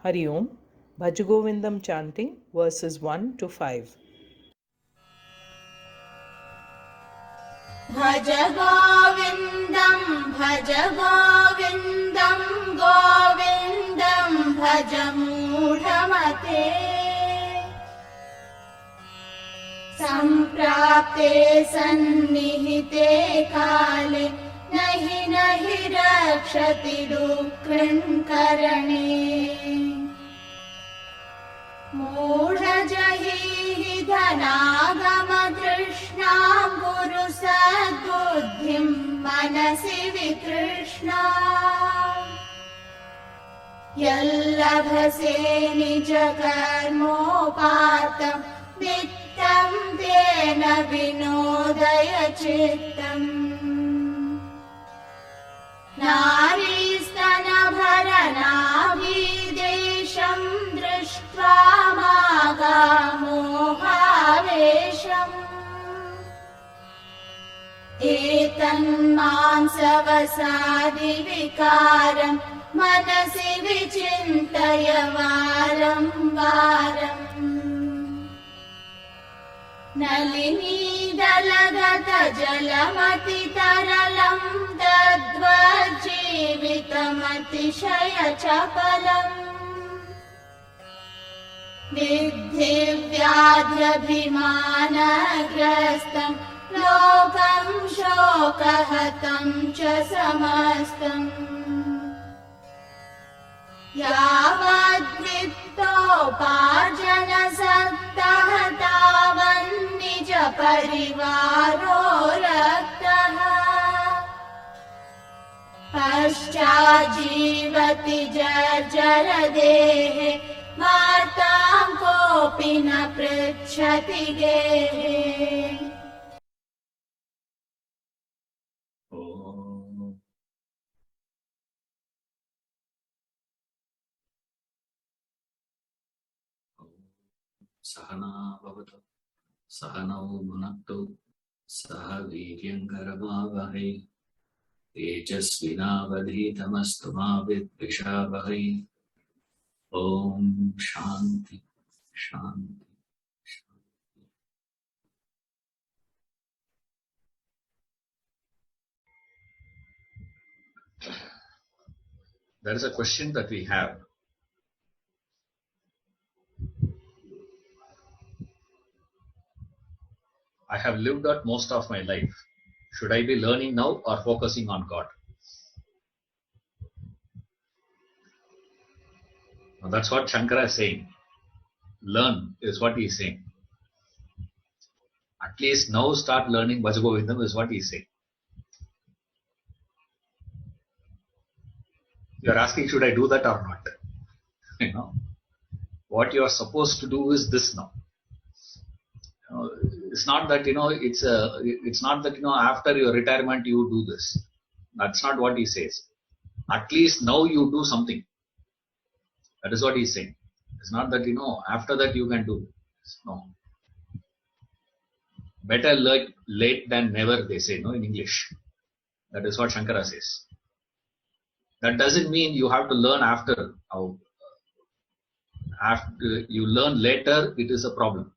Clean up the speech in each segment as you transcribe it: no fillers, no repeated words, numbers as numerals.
Hari Om. Bhajagovindam chanting verses 1 to 5. bhajagovindam bhajagovindam govindam bhajamudhamate samprapte sannihite kale nahi nahi rakshati dukran karane मूढजहि धनागमतृष्णां गुरु सद्बुद्धिं मनसि वितृष्णा यल्लभसे निजकर्मोपातं वित्तं तेन विनोदय चित्तम् नारीस्तनभरनाभिदेशं दृष्ट्वा मागामोहावेशम् एतन्मांसवसादिविकारं मनसि विचिन्तय वारं वारम् नलिनीदलगतजलमतितरलं दद्वज्जीवितमतिशयचपलम् विद्धि व्याध्यभिमानग्रस्तं लोकं शोकहतं च समस्तम् यावद्वित्तोपार्जनसक्तः तावन्निज परिवारो रक्तः पश्चाज्जीवति जर्जरदेहे वार्तां कोऽपि न पृच्छति गेहे सहना भवतु सहनौ भुनक्तु सह वीर्यङ्करमावहै तेजस्विनावधीतमस्तु मा विद्विषावहै ॐ शान्ति शान्ति शान्ति. There is a question that we have. I have lived out most of my life. Should I be learning now or focusing on God? Now that's what Shankara is saying. Learn is what he is saying. At least now start learning bhajagovindam is what he is saying. You are asking, should I do that or not? You know, what you are supposed to do is this now. It's not that it's not that after your retirement you do this. That's not what he says. At least now you do something. That is what he's saying. It's not that after that you can do. No. Better late than never, they say, in English. That is what Shankara says. That doesn't mean you have to learn after. After you learn later, it is a problem.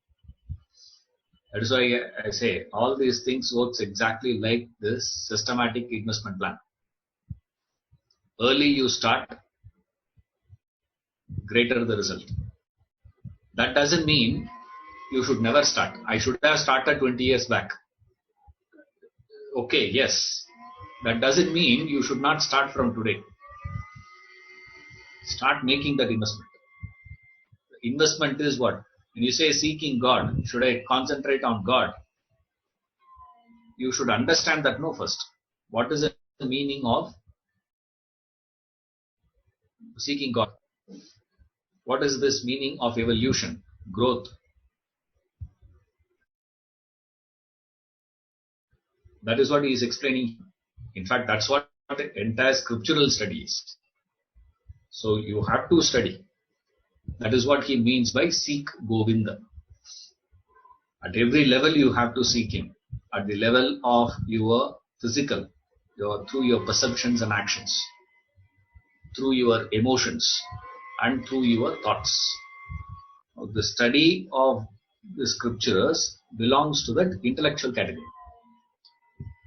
That is why I say all these things works exactly like this systematic investment plan. Early you start, greater the result. That doesn't mean you should never start. I should have started 20 years back. Okay, yes. That doesn't mean you should not start from today. Start making that investment. The investment is what? When you say seeking God, should I concentrate on God? You should understand that first. What is the meaning of seeking God? What is this meaning of evolution, growth? That is what he is explaining. In fact, that's what the entire scriptural study is. So you have to study. That is what he means by seek Govinda. At every level you have to seek him. At the level of your physical, through your perceptions and actions, through your emotions, and through your thoughts. The study of the scriptures belongs to that intellectual category.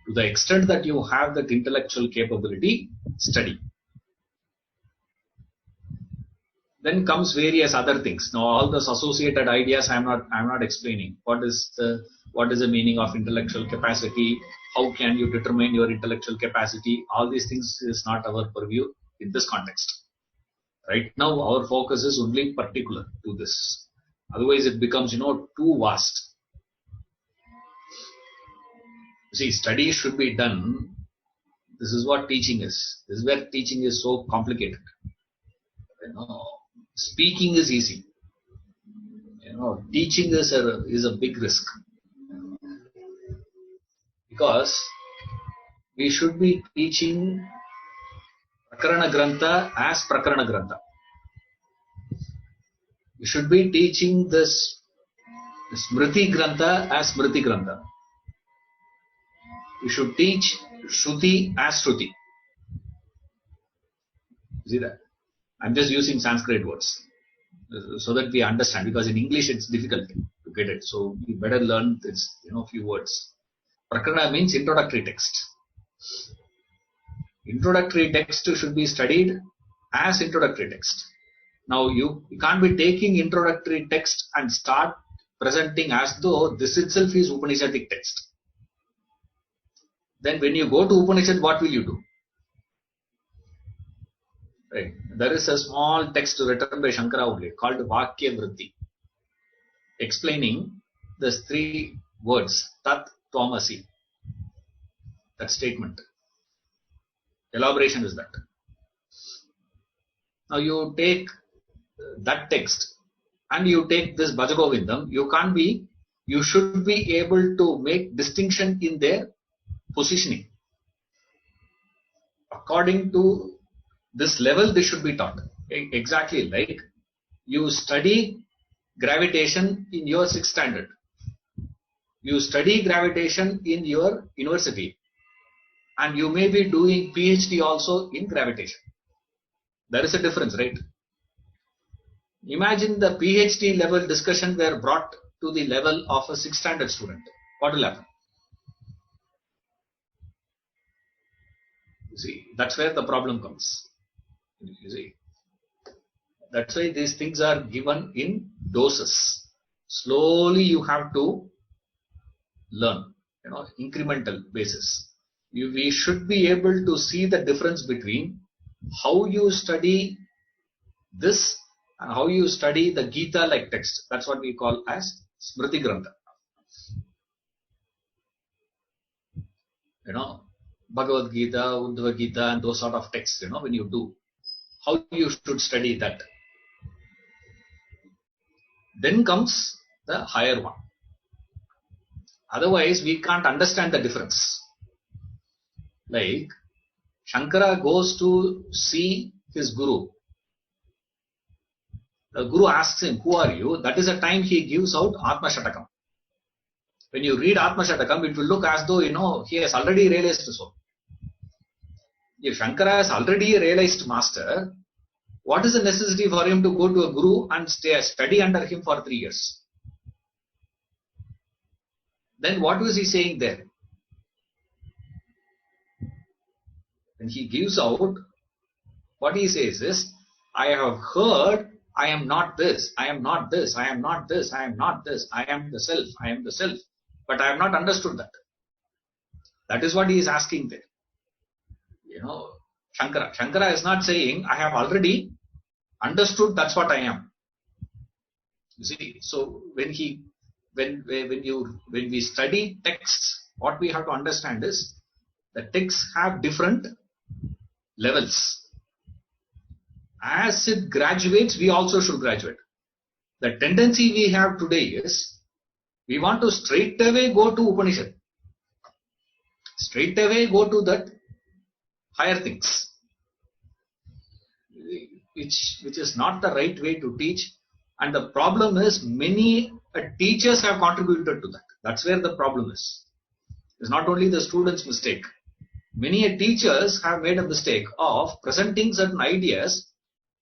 To the extent that you have that intellectual capability, study. Then comes various other things. Now all those associated ideas I'm not explaining. What is the meaning of intellectual capacity? How can you determine your intellectual capacity? All these things is not our purview in this context. Right now our focus is only particular to this. Otherwise it becomes too vast. See, study should be done. This is what teaching is. This is where teaching is so complicated. Speaking is easy. Teaching is a big risk. Because we should be teaching Prakarana Grantha as Prakarana Grantha. We should be teaching this Smriti Grantha as Smriti Grantha. We should teach Shruti as Shruti. See that? I'm just using Sanskrit words so that we understand, because in English it's difficult to get it. So you better learn this, few words. Prakarana means introductory text. Introductory text should be studied as introductory text. Now you can't be taking introductory text and start presenting as though this itself is Upanishadic text. Then when you go to Upanishad, what will you do? Right. There is a small text written by Shankara only called Vakya Vritti, explaining the 3 words Tat Tvamasi. That statement. Elaboration is that. Now you take that text and you take this bhajagovindam, you should be able to make distinction in their positioning. According to this level, this should be taught. Exactly like you study gravitation in your 6th standard. You study gravitation in your university. And you may be doing PhD also in gravitation. There is a difference, right? Imagine the PhD level discussion were brought to the level of a 6th standard student. What will happen? You see, that's where the problem comes. You see, that's why these things are given in doses. Slowly you have to learn, incremental basis. We should be able to see the difference between how you study this and how you study the Gita like text. That's what we call as Smriti Grantha. Bhagavad Gita, Uddhava Gita and those sort of texts, when you do, how you should study that. Then comes the higher one. Otherwise, we can't understand the difference. Like, Shankara goes to see his guru. The guru asks him, who are you? That is the time he gives out Atma Shatakam. When you read Atma Shatakam, it will look as though, he has already realized so. If Shankara is already a realized master, what is the necessity for him to go to a guru and study under him for 3 years? Then what was he saying there? When he gives out, what he says is, I have heard, I am not this, I am not this, I am not this, I am not this, I am the self, I am the self. But I have not understood that. That is what he is asking there. Shankara is not saying, I have already understood that's what I am. You see, so when we study texts, what we have to understand is the texts have different levels. As it graduates, we also should graduate. The tendency we have today is we want to straight away go to Upanishad. Straight away go to that higher things, which is not the right way to teach. And the problem is many teachers have contributed to that. That's where the problem is. It's not only the student's mistake. Many teachers have made a mistake of presenting certain ideas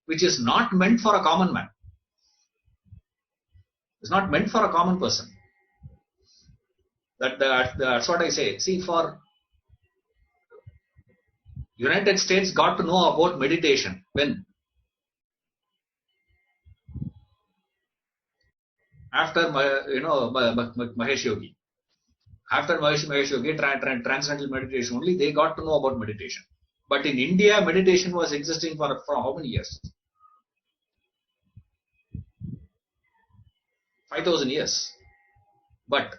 which is not meant for a common man. It's not meant for a common person. That's what I say. See, for United States got to know about meditation when? After Mahesh Yogi. After Mahesh Yogi, transcendental meditation only, they got to know about meditation. But in India, meditation was existing for how many years? 5,000 years. But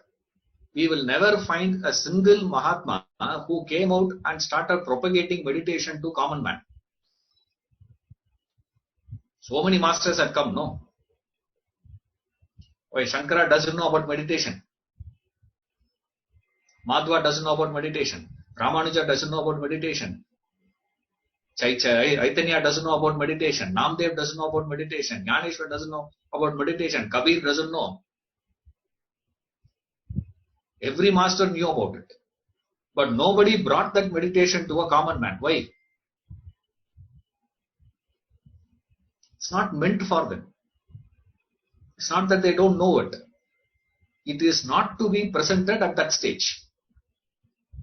we will never find a single Mahatma who came out and started propagating meditation to common man. So many masters had come, no? Why Shankara doesn't know about meditation? Madhva doesn't know about meditation. Ramanuja doesn't know about meditation. Chaitanya doesn't know about meditation. Namdev doesn't know about meditation. Jnaneshwar doesn't know about meditation. Kabir doesn't know. Every master knew about it. But nobody brought that meditation to a common man. Why? It's not meant for them. It's not that they don't know it. It is not to be presented at that stage.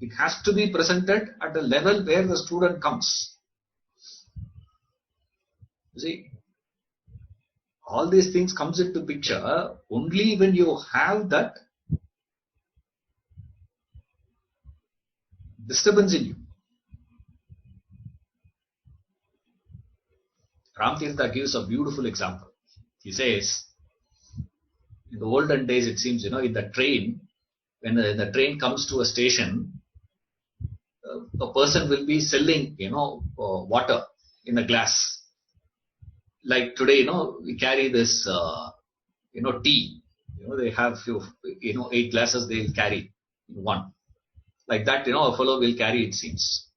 It has to be presented at the level where the student comes. You see, all these things comes into picture only when you have that disturbance in you. Ramtirtha gives a beautiful example. He says, in the olden days, it seems, in the train, when the train comes to a station, a person will be selling, water in a glass. Like today, we carry this, tea. They have 8 glasses they'll carry in one. Like that, a fellow will carry, it seems.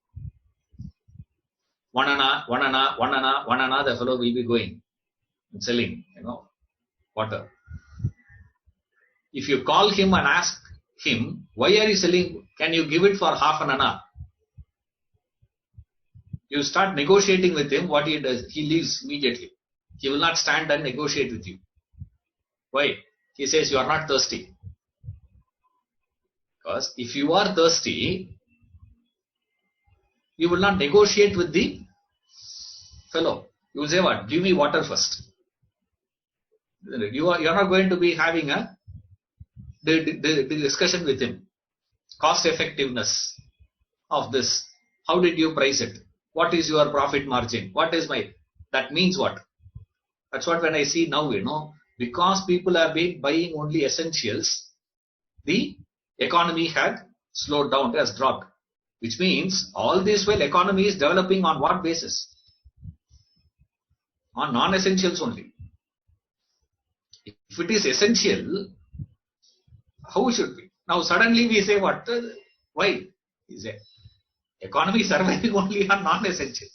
One anna, the fellow will be going and selling, water. If you call him and ask him, why are you selling? Can you give it for half an anna? You start negotiating with him. What he does, he leaves immediately. He will not stand and negotiate with you. Why? He says you are not thirsty. Because if you are thirsty, you will not negotiate with the fellow. You will say what? Give me water first. You are not going to be having the discussion with him. Cost effectiveness of this. How did you price it? What is your profit margin? That means what? That's what when I see now, because people have been buying only essentials, the economy had slowed down, has dropped. Which means all this while economy is developing on what basis? On non-essentials only. If it is essential, how should we? Now suddenly we say what? Why? Is it economy surviving only on non-essential?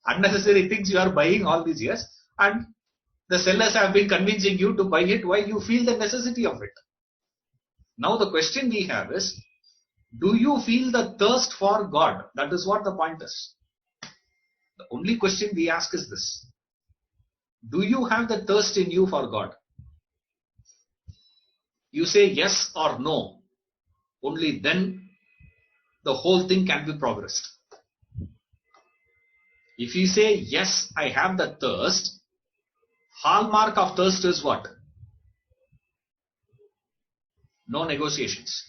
Unnecessary things you are buying all these years, and the sellers have been convincing you to buy it. Why? You feel the necessity of it. Now the question we have is, do you feel the thirst for God? That is what the point is. The only question we ask is this. Do you have the thirst in you for God? You say yes or no. Only then the whole thing can be progressed. If you say yes, I have the thirst, hallmark of thirst is what? No negotiations.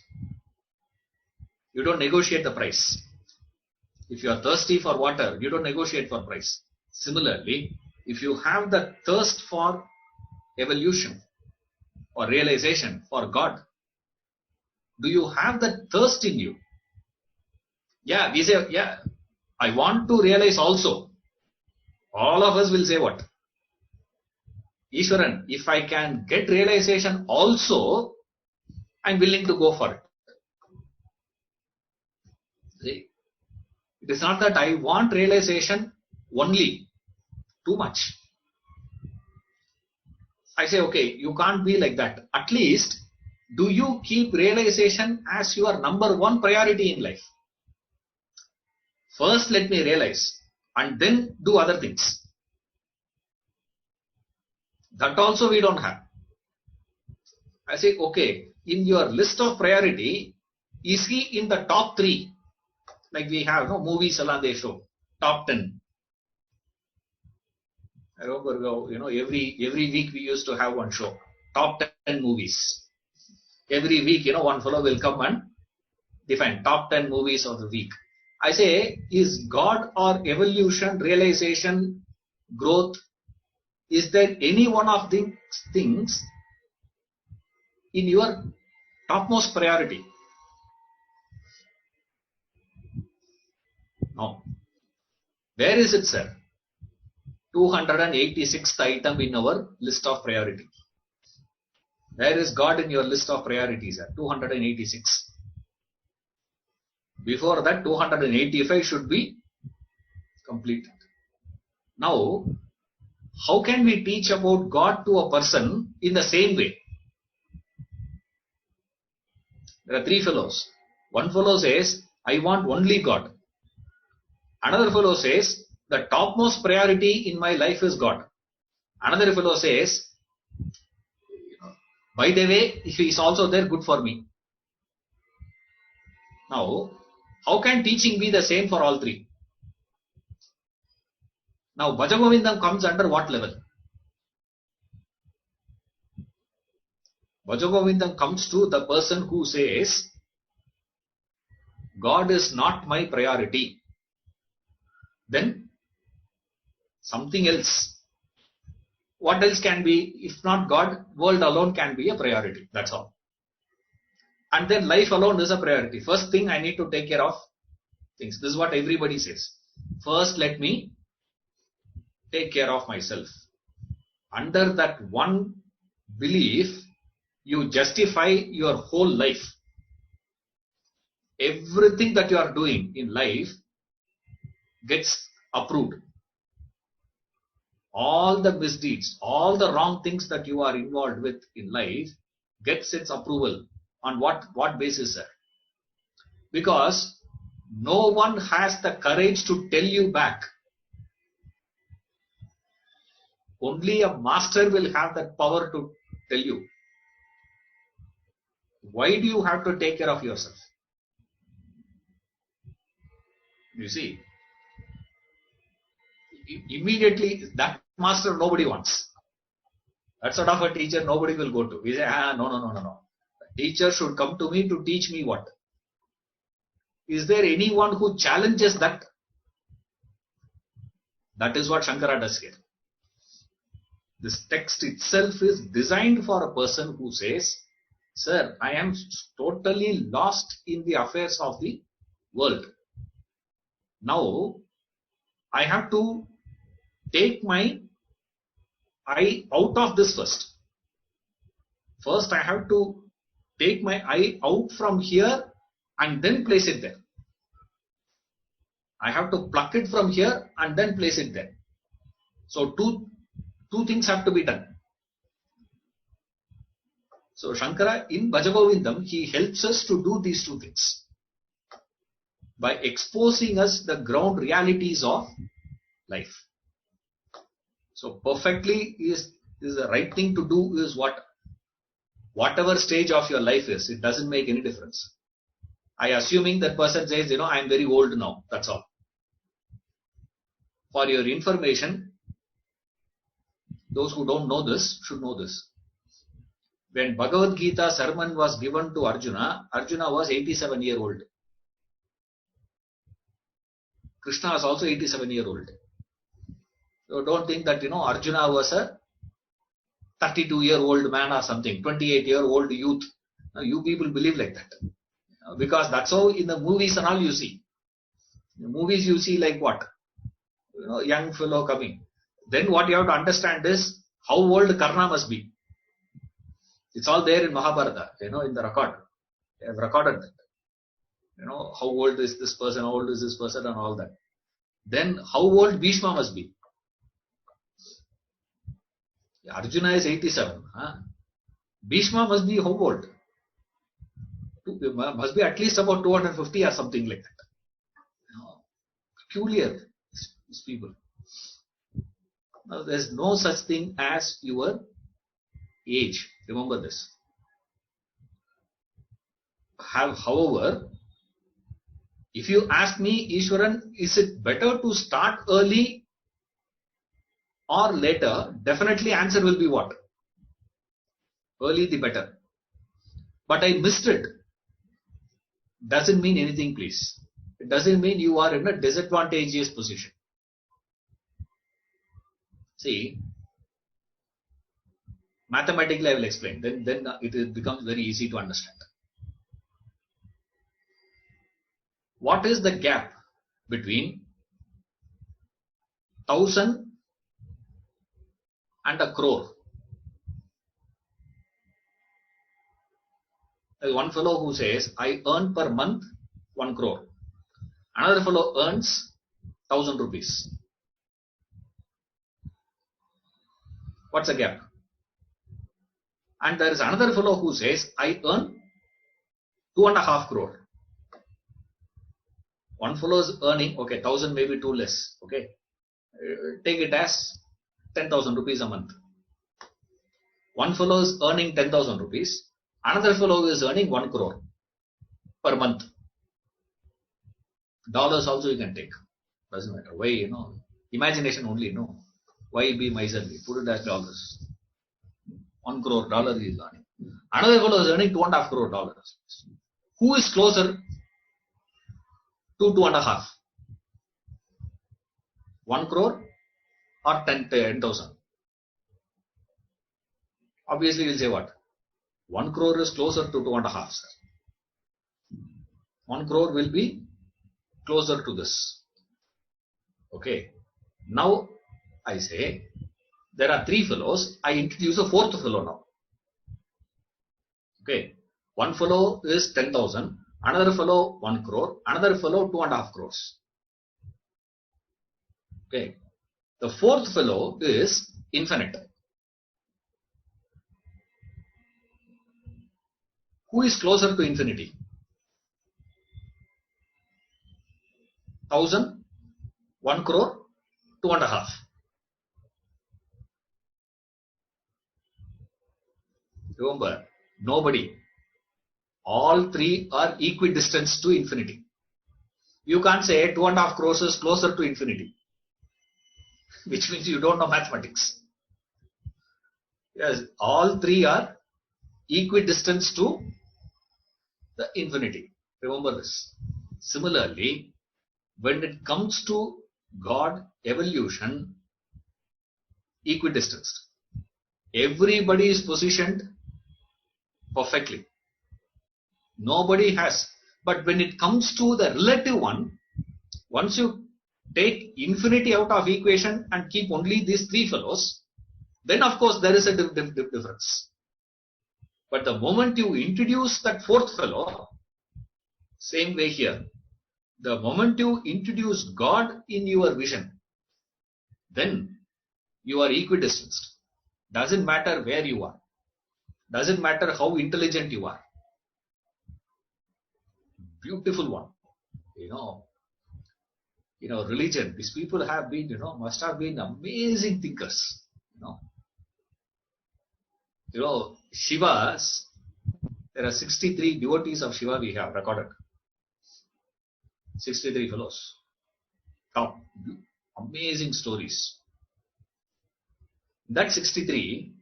You don't negotiate the price. If you are thirsty for water, you don't negotiate for price. Similarly, if you have the thirst for evolution or realization for God, do you have that thirst in you? Yeah, we say, yeah, I want to realize also. All of us will say what? Ishwaran, if I can get realization also, I'm willing to go for it. See? It is not that I want realization only, too much. I say, okay, you can't be like that. At least, do you keep realization as your number one priority in life? First, let me realize, and then do other things. That also we don't have. I say, okay, in your list of priority, is he in the top 3? Like we have no movies along they show top 10. I remember, every week we used to have one show, top 10 movies. Every week, one fellow will come and define top 10 movies of the week. I say, is God or evolution, realization, growth, is there any one of these things in your topmost priority? No. Where is it, sir? 286th item in our list of priority. Where is God in your list of priorities, sir? 286. Before that, 285 should be completed. Now, how can we teach about God to a person in the same way? There are 3 fellows. One fellow says, I want only God. Another fellow says, the topmost priority in my life is God. Another fellow says, by the way, if he is also there, good for me. Now, how can teaching be the same for all 3? Now, bhajagovindam comes under what level? Bhajagovindam comes to the person who says, God is not my priority. Then, something else. What else can be, if not God, world alone can be a priority. That's all. And then life alone is a priority. First thing I need to take care of things. This is what everybody says. First, let me take care of myself. Under that one belief, you justify your whole life. Everything that you are doing in life gets approved. All the misdeeds, all the wrong things that you are involved with in life gets its approval. On what basis, sir? Because no one has the courage to tell you back. Only a master will have that power to tell you. Why do you have to take care of yourself? You see, immediately that master nobody wants. That sort of a teacher nobody will go to. We say, no. The teacher should come to me to teach me what? Is there anyone who challenges that? That is what Shankara does here. This text itself is designed for a person who says, sir, I am totally lost in the affairs of the world. Now, I have to take my eye out of this first. First, I have to take my eye out from here and then place it there. I have to pluck it from here and then place it there. So, two things have to be done. So, Shankara in Bhajagovindam, he helps us to do these 2 things by exposing us the ground realities of life. So, perfectly is the right thing to do is whatever stage of your life is, it doesn't make any difference. I assuming that person says, I am very old now, that's all. For your information, those who don't know this should know this. When Bhagavad Gita sermon was given to Arjuna, Arjuna was 87 years old. Krishna was also 87 years old. So don't think that, Arjuna was a 32-year-old man or something, 28-year-old youth. Now, you people believe like that. Because that's how in the movies and all you see. In the movies you see like what? Young fellow coming. Then what you have to understand is how old Karna must be. It's all there in Mahabharata, in the record. They have recorded that. How old is this person, how old is this person and all that. Then how old Bhishma must be. Arjuna is 87. Bhishma must be how old? Must be at least about 250 or something like that. Peculiar, these people. Now, there is no such thing as your age. Remember this. However, if you ask me, Ishwaran, is it better to start early or later? Definitely answer will be what? Early the better. But I missed it. Doesn't mean anything, please. It doesn't mean you are in a disadvantageous position. See, mathematically I will explain. Then it becomes very easy to understand. What is the gap between 1,000 and a crore? There is one fellow who says, I earn per month 1 crore. Another fellow earns 1,000 rupees. What's the gap? And there is another fellow who says, I earn 2.5 crore. One fellow is earning, okay, 1,000 may be too less, okay. Take it as 10,000 rupees a month. One fellow is earning 10,000 rupees. Another fellow is earning 1 crore per month. Dollars also you can take. Doesn't matter. Why, imagination only, no. Why be miserly? Put it as dollars. 1 crore dollar he is earning. Another fellow is earning 2.5 crore dollars. Who is closer to 2.5? 1 crore or 10,000? Obviously, you will say what? 1 crore is closer to 2.5. 1 crore will be closer to this. Okay. Now, I say, there are 3 fellows. I introduce a 4th fellow now. Okay. One fellow is 10,000. Another fellow 1 crore. Another fellow 2.5 crores. Okay. The 4th fellow is infinite. Who is closer to infinity? 1,000, 1 crore, 2.5. Remember, nobody. All 3 are equidistant to infinity. You can't say 2.5 crores is closer to infinity, which means you don't know mathematics. Yes, all 3 are equidistant to the infinity. Remember this. Similarly, when it comes to God, evolution, equidistant. Everybody is positioned perfectly. Nobody has. But when it comes to the relative one, once you take infinity out of equation and keep only these 3 fellows, then of course there is a difference. But the moment you introduce that 4th fellow, same way here, the moment you introduce God in your vision, then you are equidistant. Doesn't matter where you are. Doesn't matter how intelligent you are. Beautiful one. Religion. These people have been, must have been amazing thinkers. Shiva's, there are 63 devotees of Shiva we have recorded. 63 fellows. Top. Amazing stories. That 63,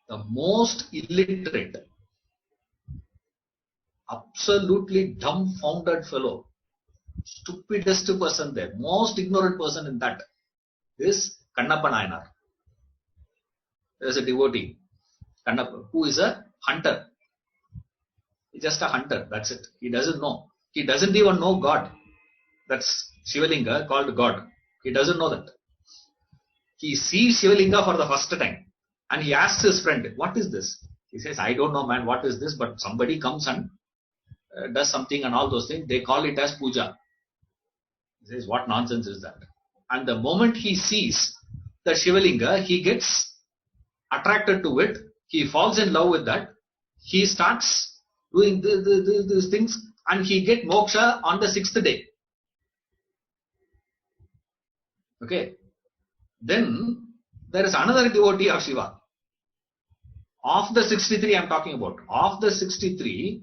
the most illiterate, absolutely dumbfounded fellow, stupidest person there, most ignorant person in that is Kannappa Nayanar. There is a devotee, Kannappa, who is a hunter. He's just a hunter, that's it. He doesn't know. He doesn't even know God. That's Shivalinga called God. He doesn't know that. He sees Shivalinga for the first time and he asks his friend, what is this? He says, I don't know, man, what is this? But somebody comes and does something and all those things. They call it as puja. He says, what nonsense is that? And the moment he sees the Shivalinga, he gets attracted to it. He falls in love with that. He starts doing these things and he gets moksha on the 6th day. Okay. Then there is another devotee of Shiva. Of the 63 I am talking about, of the 63,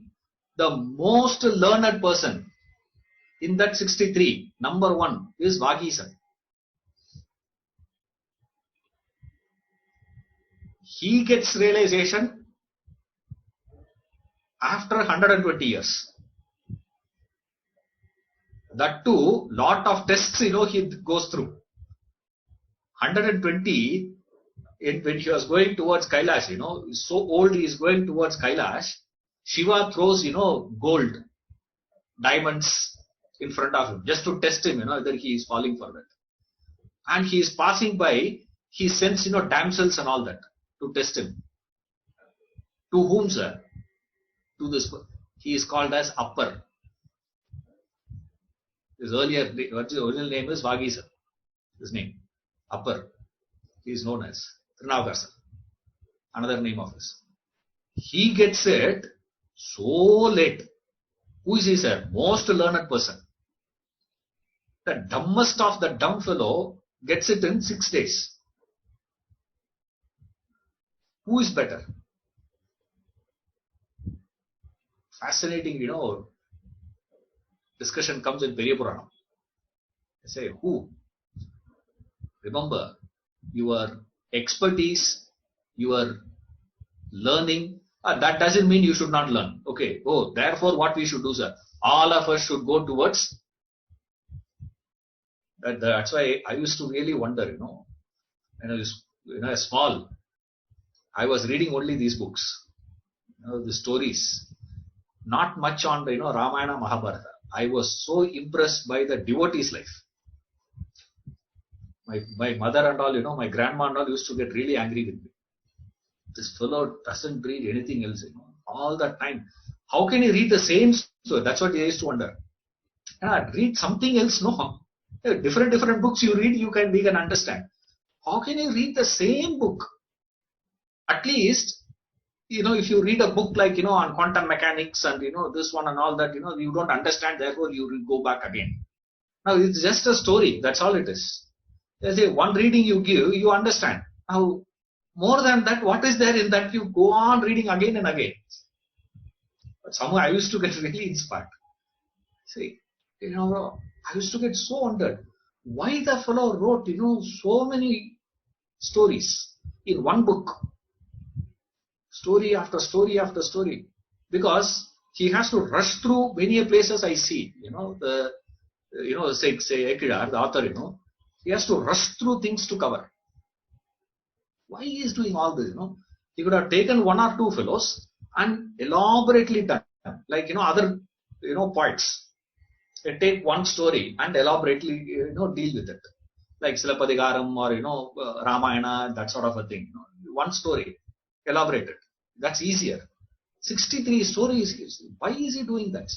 the most learned person in that 63, number one, is Vagisan. He gets realization after 120 years. That too, lot of tests, he goes through. 120, when he was going towards Kailash, so old he is going towards Kailash, Shiva throws, gold, diamonds in front of him, just to test him, whether he is falling for that. And he is passing by, he sends, damsels and all that to test him. To whom, sir? To this. He is called as Upper. His original name is Vagisan. His name, Upper. He is known as Trinavasa, another name of his. He gets it so late. Who is he, sir? Most learned person. The dumbest of the dumb fellow gets it in 6 days. Who is better? Fascinating, discussion comes in Periya Purana. I say, who? Remember, your expertise, your learning, that doesn't mean you should not learn. Okay, therefore what we should do, sir? All of us should go towards that. That's why I used to really wonder, when I was small, I was reading only these books, the stories, not much on the Ramayana, Mahabharata. I was so impressed by the devotee's life. My mother and all, my grandma and all used to get really angry with me. This fellow doesn't read anything else, all the time. How can he read the same story? That's what I used to wonder. Read something else, no. Different books you read, we can understand. How can you read the same book? At least, if you read a book like, on quantum mechanics and, this one and all that, you don't understand, therefore you will go back again. Now, it's just a story. That's all it is. They say one reading you give, you understand. Now, more than that, what is there in that? You go on reading again and again. But somehow I used to get really inspired. See, I used to get so wondered why the fellow wrote, so many stories in one book. Story after story after story. Because he has to rush through many places I see. Say Ekidar, the author, he has to rush through things to cover. Why he is doing all this, He could have taken one or two fellows and elaborately done, like, other, poets. They take one story and elaborately, deal with it. Like Silapadigaram or, Ramayana, that sort of a thing. One story, elaborated. That's easier. 63 stories, why is he doing that?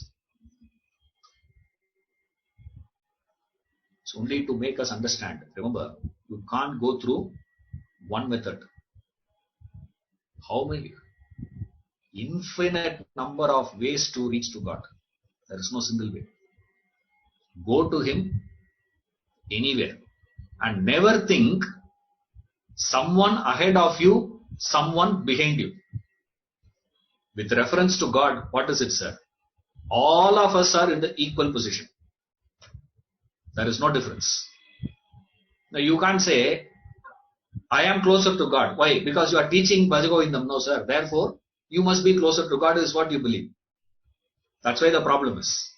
It's only to make us understand. Remember, you can't go through one method. How many? Infinite number of ways to reach to God. There is no single way. Go to Him anywhere. And never think someone ahead of you, someone behind you. With reference to God, what is it, sir? All of us are in the equal position. There is no difference. Now you can't say, I am closer to God. Why? Because you are teaching bhajagovindam. No, sir. Therefore, you must be closer to God is what you believe. That's why the problem is.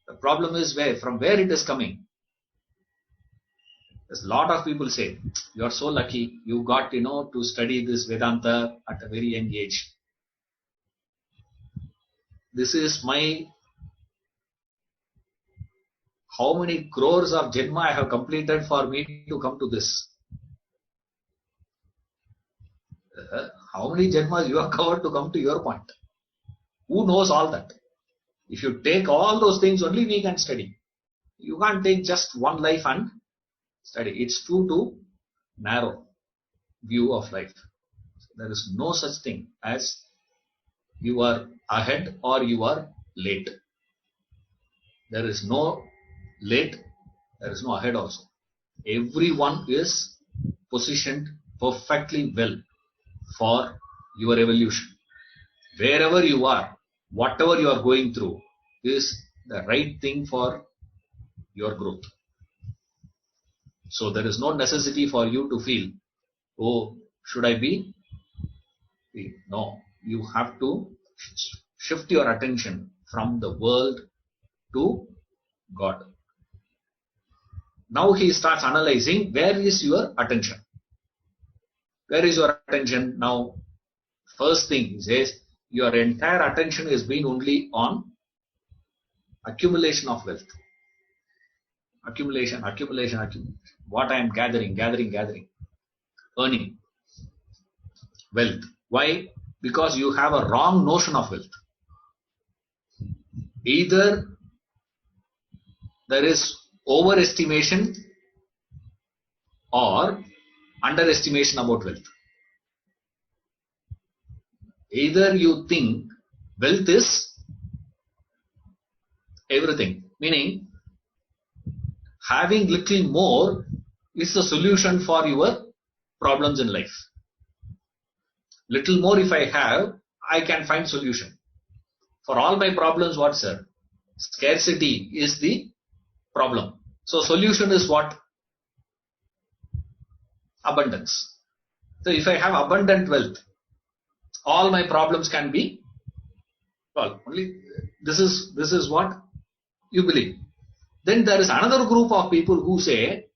The problem is from where it is coming. There's a lot of people say, you are so lucky. You got, to study this Vedanta at a very young age. This is how many crores of Janma I have completed for me to come to this. How many Janmas you have covered to come to your point? Who knows all that? If you take all those things, only we can study. You can't take just one life and study. It's too narrow view of life. There is no such thing as you are ahead or you are late. There is no late, there is no ahead also. Everyone is positioned perfectly well for your evolution. Wherever you are, whatever you are going through is the right thing for your growth. So there is no necessity for you to feel, oh, should I be? No, you have to shift your attention from the world to God. Now he starts analyzing, where is your attention? Where is your attention now? First thing he says, your entire attention is being only on accumulation of wealth. Accumulation. What I am gathering, earning wealth. Why? Because you have a wrong notion of wealth. Either there is overestimation or underestimation about wealth. Either you think wealth is everything, meaning having little more is the solution for your problems in life. Little more if I have, I can find solution. For all my problems, what, sir? Scarcity is the problem. So solution is what? Abundance. So if I have abundant wealth, all my problems can be solved. Only this is what you believe. Then there is another group of people who say,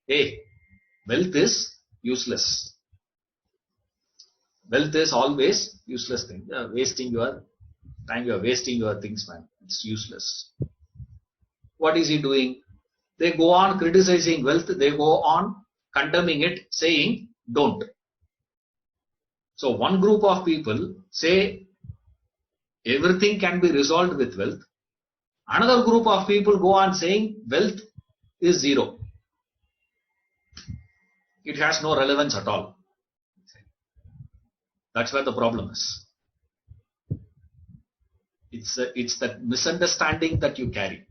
hey, wealth is useless. Wealth is always useless thing. You are wasting your time, you are wasting your things, man. It's useless. What is he doing? They go on criticizing wealth, they go on condemning it, saying don't. So one group of people say everything can be resolved with wealth. Another group of people go on saying wealth is zero. It has no relevance at all. That's where the problem is. It's that misunderstanding that you carry.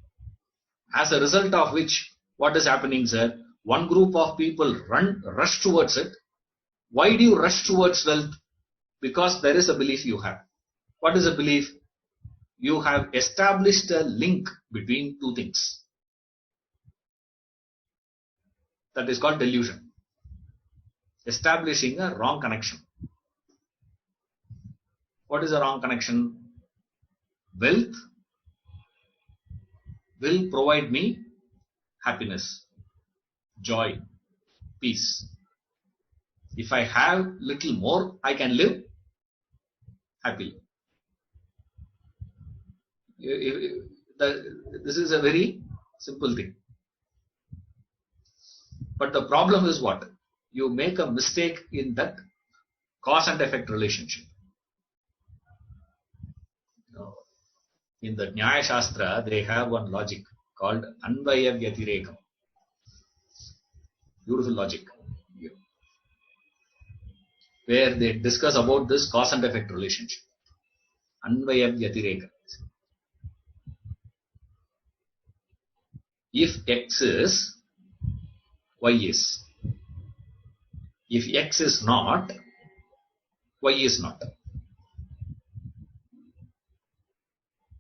As a result of which, what is happening, sir? One group of people rush towards it. Why do you rush towards wealth? Because there is a belief you have. What is a belief? You have established a link between two things. That is called delusion. Establishing a wrong connection. What is a wrong connection? Wealth will provide me happiness, joy, peace. If I have little more, I can live happily. This is a very simple thing. But the problem is what? You make a mistake in that cause and effect relationship. In the Nyaya Shastra, they have one logic called Anvaya Vyatirekam. Beautiful logic. Where they discuss about this cause and effect relationship. Anvaya Vyatirekam. If X is, Y is. If X is not, Y is not.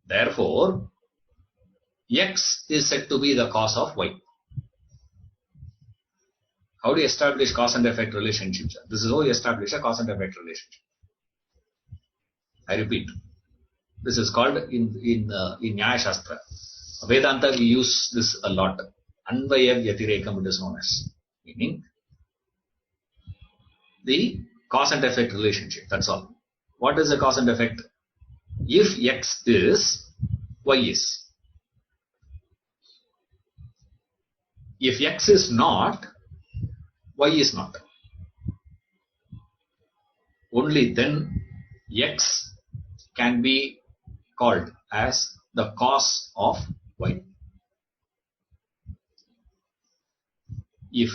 Therefore, X is said to be the cause of Y. How do you establish cause and effect relationships? This is how you establish a cause and effect relationship. I repeat, this is called in Nyaya Shastra. Vedanta, we use this a lot. Anvaya Vyatirekam, it is known as. Meaning, the cause and effect relationship. That's all. What is the cause and effect? If X is, Y is. If X is not, Y is not. Only then X can be called as the cause of Y. If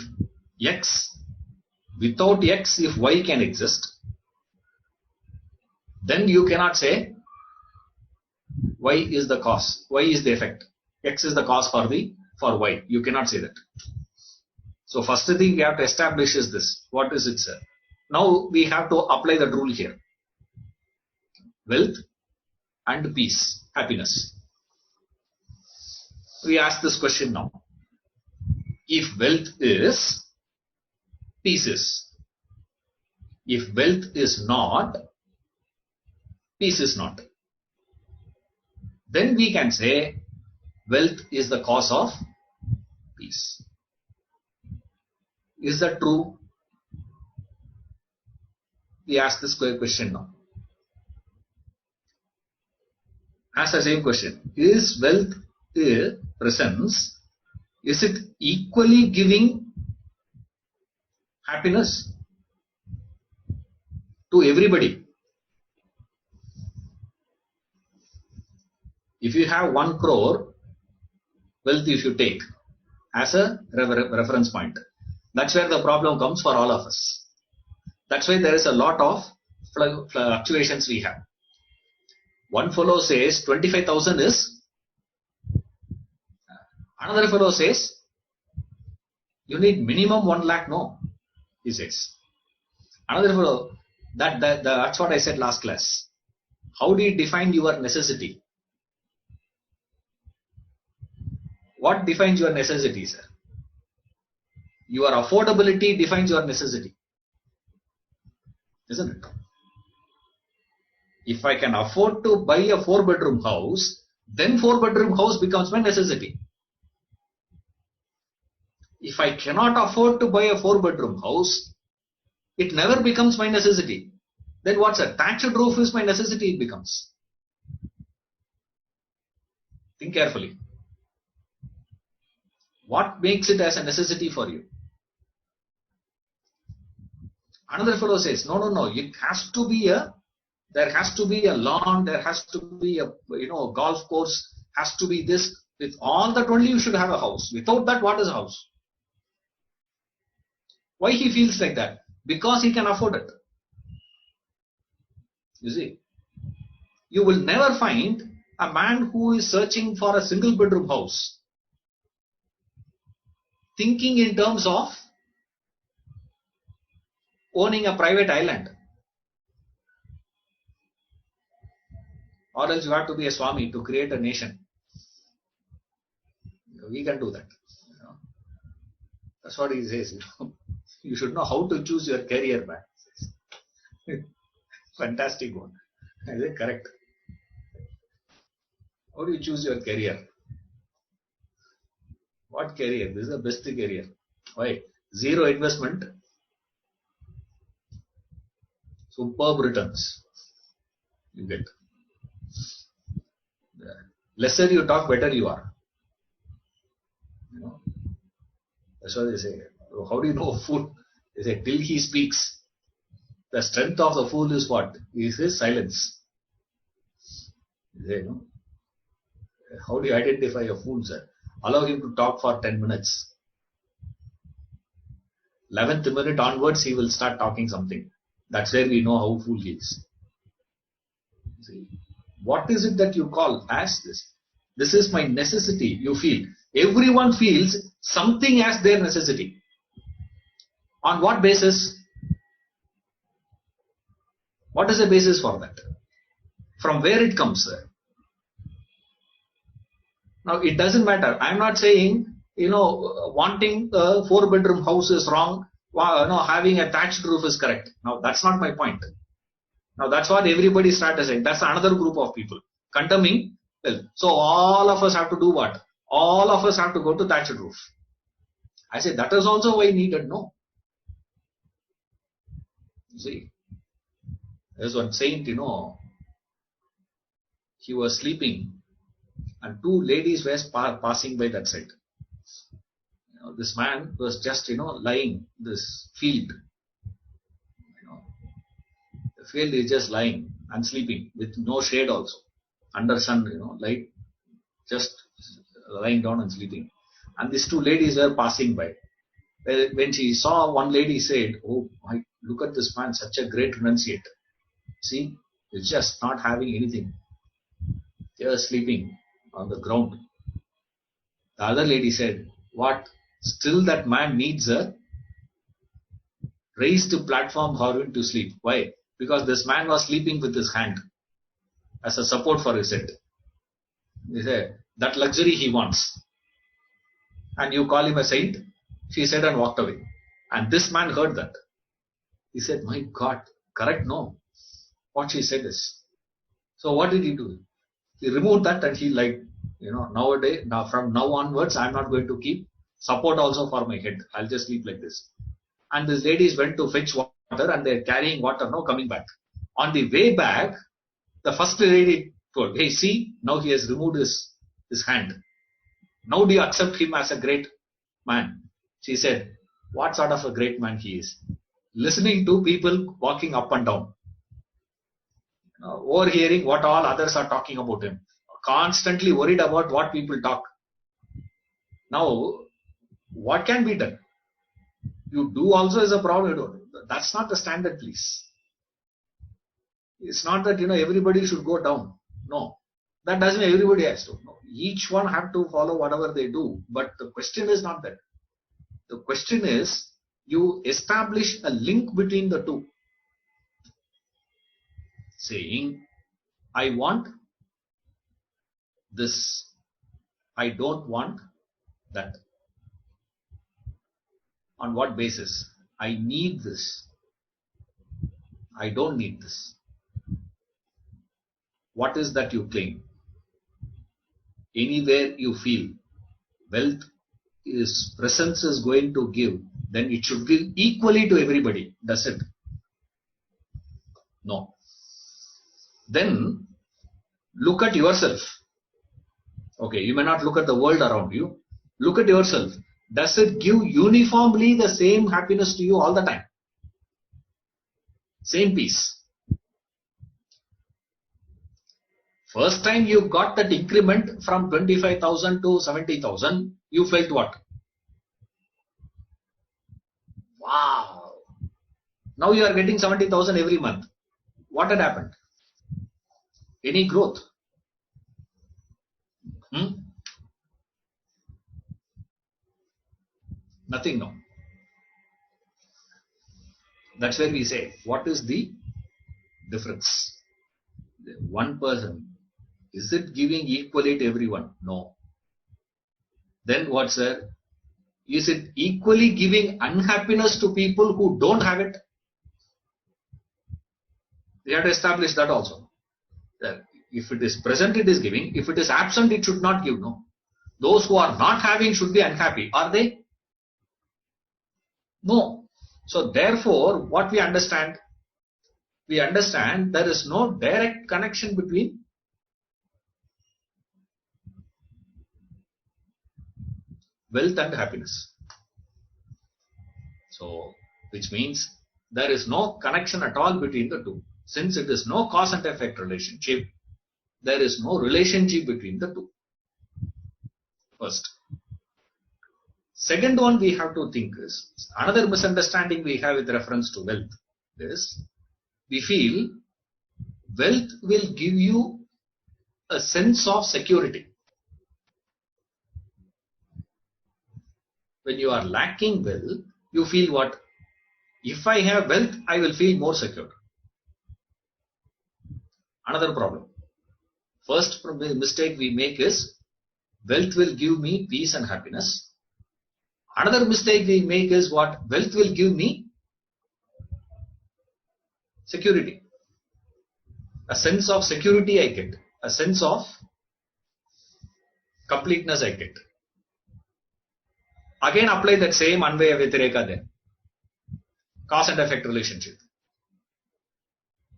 X, without X, if Y can exist, then you cannot say Y is the cause, Y is the effect. X is the cause for Y. You cannot say that. So first thing we have to establish is this. What is it, sir? Now we have to apply the rule here. Wealth and peace, happiness. We ask this question now. If wealth is, peace is. If wealth is not, peace is not. Then we can say wealth is the cause of peace. Is that true? We ask this question now. Ask the same question. Is wealth presence, is it equally giving happiness to everybody? If you have 1 crore wealth, if you take as a reference point, that's where the problem comes for all of us. That's why there is a lot of fluctuations we have. One fellow says 25,000 is, another fellow says you need minimum 1 lakh. No, he says. Another fellow, that's what I said last class. How do you define your necessity? What defines your necessity, sir? Your affordability defines your necessity, isn't it? If I can afford to buy a 4-bedroom house, then 4-bedroom house becomes my necessity. If I cannot afford to buy a 4-bedroom house, it never becomes my necessity. Then what's a thatched roof is my necessity, it becomes. Think carefully. What makes it as a necessity for you? Another fellow says, no, it has to be there has to be a lawn, there has to be a golf course, has to be this. With all that only you should have a house. Without that, what is a house? Why he feels like that? Because he can afford it. You see, you will never find a man who is searching for a single bedroom house thinking in terms of owning a private island. Or else you have to be a Swami to create a nation. We can do that. That's what he says. You should know how to choose your career, man. Fantastic one. Is it correct? How do you choose your career? What career? This is the best career. Why? Zero investment. Superb returns. You get. The lesser you talk, better you are. That's what they say. How do you know a fool? They say, till he speaks. The strength of the fool is what? Is his silence. They say, how do you identify a fool, sir? Allow him to talk for 10 minutes. 11th minute onwards, he will start talking something. That's where we know how fool he is. See, what is it that you call as this? This is my necessity, you feel. Everyone feels something as their necessity. On what basis? What is the basis for that? From where it comes, sir? Now, it doesn't matter. I'm not saying, wanting a 4-bedroom house is wrong. Having a thatched roof is correct. Now, that's not my point. Now, that's what everybody started saying. That's another group of people. Condemning. Well, so all of us have to do what? All of us have to go to thatched roof. I say that is also why needed. No. You see, there's one saint, he was sleeping and 2 ladies were passing by that side. This man was just, lying this field. The field is just lying and sleeping with no shade also. Under sun, light, just lying down and sleeping. And these 2 ladies were passing by. When she saw, one lady said, oh, look at this man, such a great renunciate. See, he's just not having anything. They were sleeping on the ground. The other lady said, what? Still that man needs a raised platform for him to sleep. Why? Because this man was sleeping with his hand as a support for his head. He said, that luxury he wants. And you call him a saint? She said and walked away. And this man heard that. He said, my God, correct? No. What she said is. So what did he do? He removed that and he nowadays, from now onwards, I'm not going to keep support also for my head. I'll just sleep like this. And these ladies went to fetch water and they're carrying water now coming back. On the way back, the first lady told, hey, see, now he has removed his hand. Now do you accept him as a great man? She said, what sort of a great man he is? Listening to people walking up and down. Overhearing what all others are talking about him. Constantly worried about what people talk. Now, what can be done? You do also is a problem. That's not the standard, please. It's not that everybody should go down. No. That doesn't mean everybody has to. No. Each one have to follow whatever they do. But the question is not that. The question is, you establish a link between the two. Saying, I want this. I don't want that. On what basis? I need this. I don't need this. What is that you claim? Anywhere you feel wealth is presence is going to give, then it should give equally to everybody. Does it? No. Then look at yourself. Okay, you may not look at the world around you. Look at yourself. Does it give uniformly the same happiness to you all the time? Same peace. First time you got that increment from 25,000 to 70,000, you felt what? Wow. Now you are getting 70,000 every month. What had happened? Any growth? Nothing, no. That's where we say, what is the difference? One person, is it giving equally to everyone? No. Then what's there? Is it equally giving unhappiness to people who don't have it? We have to establish that also. If it is present, it is giving. If it is absent, it should not give. No. Those who are not having should be unhappy. Are they? No. So therefore, what we understand? We understand there is no direct connection between wealth and happiness. So, which means there is no connection at all between the two. Since it is no cause and effect relationship, there is no relationship between the two. First. Second one we have to think is, another misunderstanding we have with reference to wealth is, we feel wealth will give you a sense of security. When you are lacking wealth, you feel what? If I have wealth, I will feel more secure. Another problem. First mistake we make is, wealth will give me peace and happiness. Another mistake we make is what? Wealth will give me security. A sense of security I get. A sense of completeness I get. Again apply that same Anvaya Vyatireka there. Cause and effect relationship.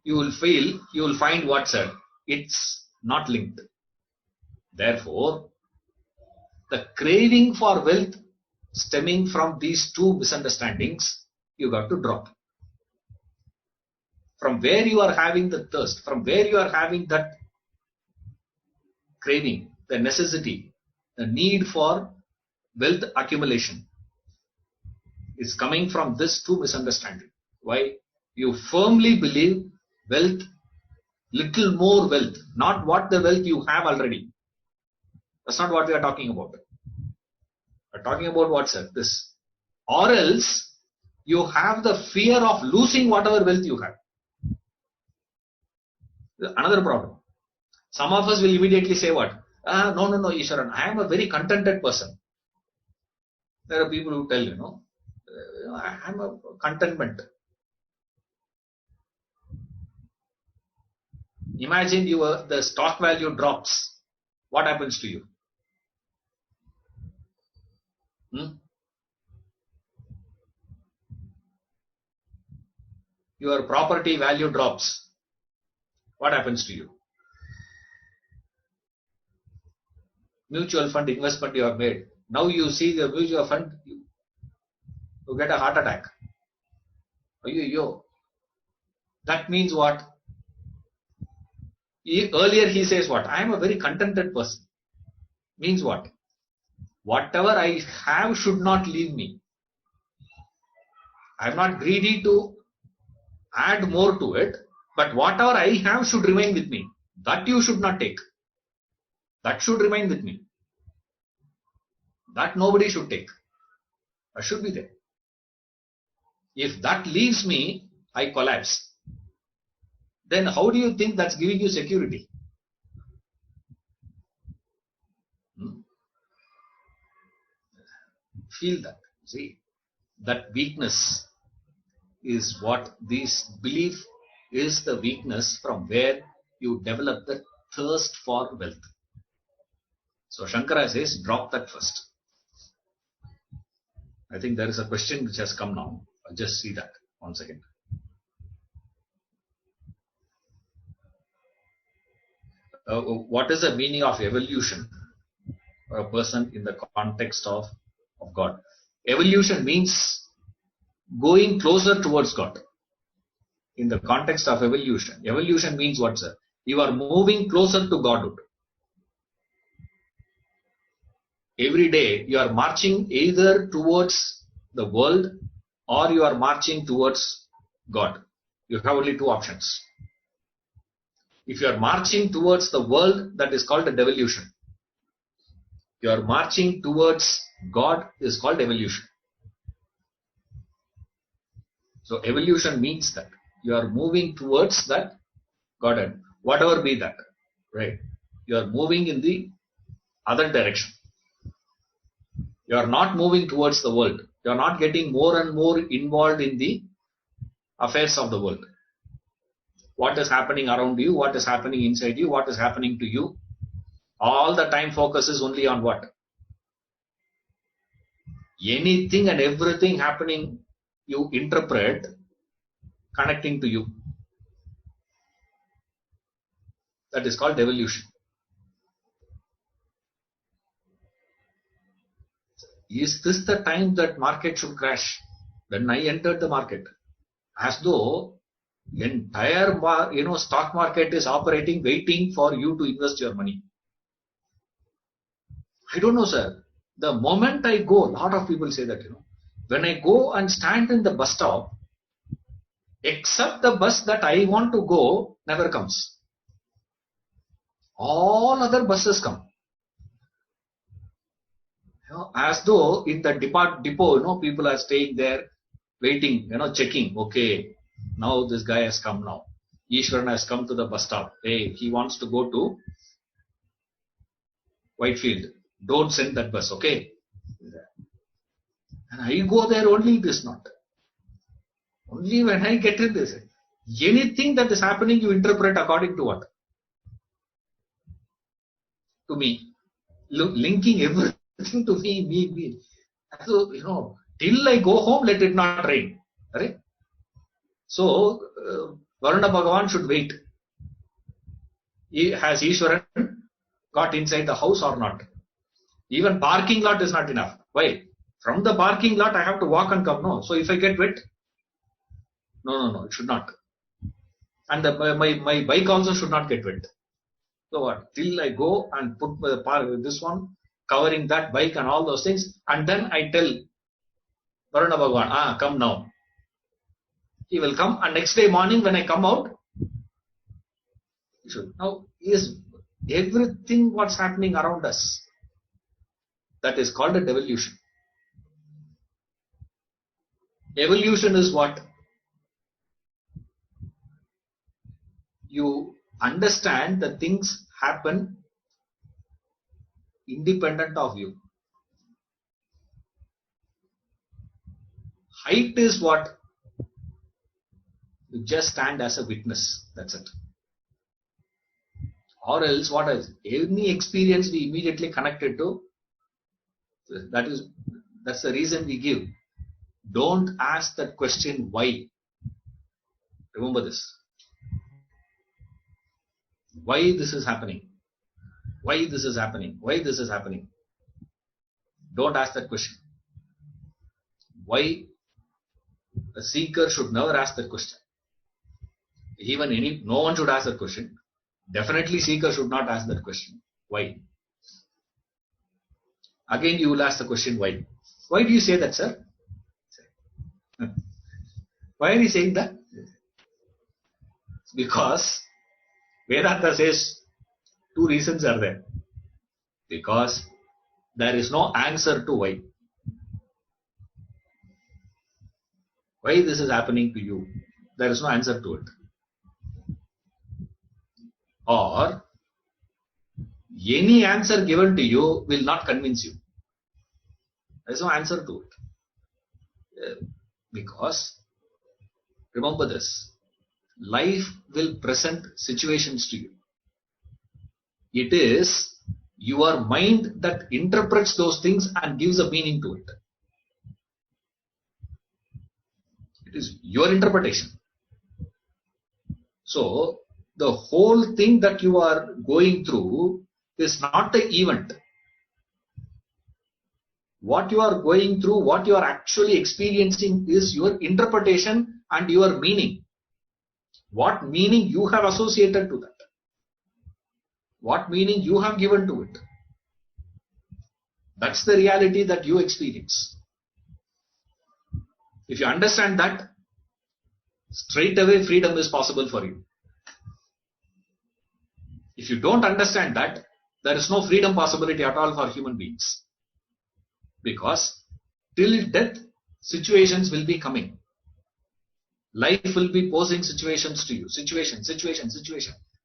You will find what, sir? It's not linked. Therefore, the craving for wealth stemming from these two misunderstandings, you got to drop. From where you are having the thirst, from where you are having that craving, the necessity, the need for wealth accumulation, is coming from this two misunderstanding. Why? You firmly believe wealth, little more wealth, not what the wealth you have already. That's not what we are talking about. We're talking about what, sir? This. Or else you have the fear of losing whatever wealth you have. Another problem. Some of us will immediately say what? No, Ishwaran, I am a very contented person. There are people who tell, I am a contentment. Imagine the stock value drops. What happens to you? Your property value drops. What happens to you? Mutual fund investment you have made. Now you see the mutual fund, you get a heart attack. That means what? Earlier he says what? I am a very contented person. Means what? Whatever I have should not leave me. I am not greedy to add more to it, but whatever I have should remain with me. That you should not take. That should remain with me. That nobody should take. That should be there. If that leaves me, I collapse. Then how do you think that's giving you security? Feel that. See, that weakness is what this belief is, the weakness from where you develop the thirst for wealth. So Shankara says, drop that first. I think there is a question which has come now. I'll just see that. 1 second. What is the meaning of evolution for a person in the context of God? Evolution means going closer towards God. In the context of evolution. Evolution means what, sir? You are moving closer to Godhood. Every day you are marching either towards the world or you are marching towards God. You have only two options. If you are marching towards the world, that is called a devolution. You are marching towards God is called evolution. So evolution means that you are moving towards that Godhead, whatever be that, right? You are moving in the other direction. You are not moving towards the world. You are not getting more and more involved in the affairs of the world. What is happening around you, what is happening inside you, what is happening to you, all the time focus is only on what? Anything and everything happening, you interpret connecting to you. That is called devolution. Is this the time that market should crash? When I entered the market, as though entire stock market is operating, waiting for you to invest your money. I don't know, sir. The moment I go, a lot of people say that, when I go and stand in the bus stop, except the bus that I want to go never comes. All other buses come. As though in the depot, people are staying there, waiting, checking. Okay, now this guy has come now. Ishwaran has come to the bus stop. Hey, he wants to go to Whitefield. Don't send that bus, okay? And I go there only this not. Only when I get in this. Anything that is happening, you interpret according to what? To me. Linking everything to me. So, till I go home, let it not rain. Right? So, Varuna Bhagavan should wait. Has Ishwaran got inside the house or not? Even parking lot is not enough. Why? From the parking lot, I have to walk and come. No. So, if I get wet, no, it should not. And my bike also should not get wet. So what? Till I go and put this one, covering that bike and all those things, and then I tell Varuna Bhagavan, come now. He will come, and next day morning when I come out, he should. Now, is everything what's happening around us, that is called a devolution. Evolution is what? You understand that things happen independent of you. Height is what? You just stand as a witness. That's it. Or else what else? Any experience we immediately connect it to, that's the reason we give. Don't ask that question why. Remember this. Why this is happening? Why this is happening? Why this is happening? Don't ask that question. Why? A seeker should never ask that question. Even no one should ask that question. Definitely seeker should not ask that question. Why? Again you will ask the question why. Why do you say that, sir? Why are you saying that? Because Vedanta says two reasons are there. Because there is no answer to why. Why this is happening to you? There is no answer to it. Or any answer given to you will not convince you. There is no answer to it. Because remember this, life will present situations to you. It is your mind that interprets those things and gives a meaning to it. It is your interpretation. So the whole thing that you are going through is not the event. What you are going through, what you are actually experiencing is your interpretation and your meaning. What meaning you have associated to that. What meaning you have given to it. That's the reality that you experience. If you understand that, straight away freedom is possible for you. If you don't understand that, there is no freedom possibility at all for human beings. Because till death, situations will be coming. Life will be posing situations to you. Situation.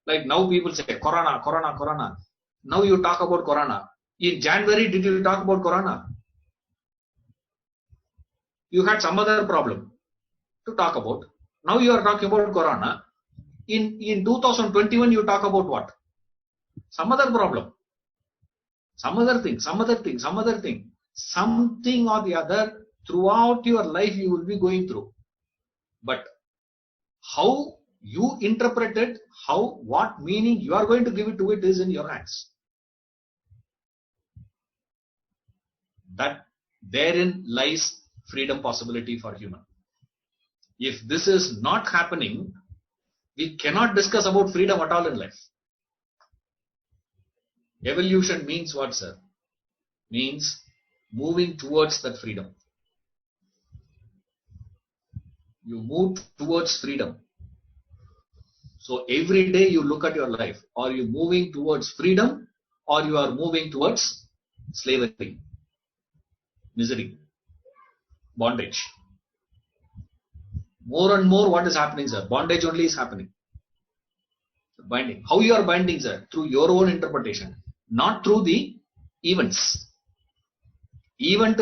Like now people say, Corona. Now you talk about Corona. In January, did you talk about Corona? You had some other problem to talk about. Now you are talking about Corona. In 2021, you talk about what? Some other problem. Some other thing. Something or the other throughout your life you will be going through. But how you interpret it, what meaning you are going to give it to it is in your hands. That therein lies freedom possibility for human. If this is not happening, we cannot discuss about freedom at all in life. Evolution means what, sir? Means moving towards that freedom. You move towards freedom. So every day you look at your life. Are you moving towards freedom or you are moving towards slavery, misery, bondage? More and more what is happening, sir? Bondage only is happening. Binding. How you are binding, sir? Through your own interpretation, not through the events. Event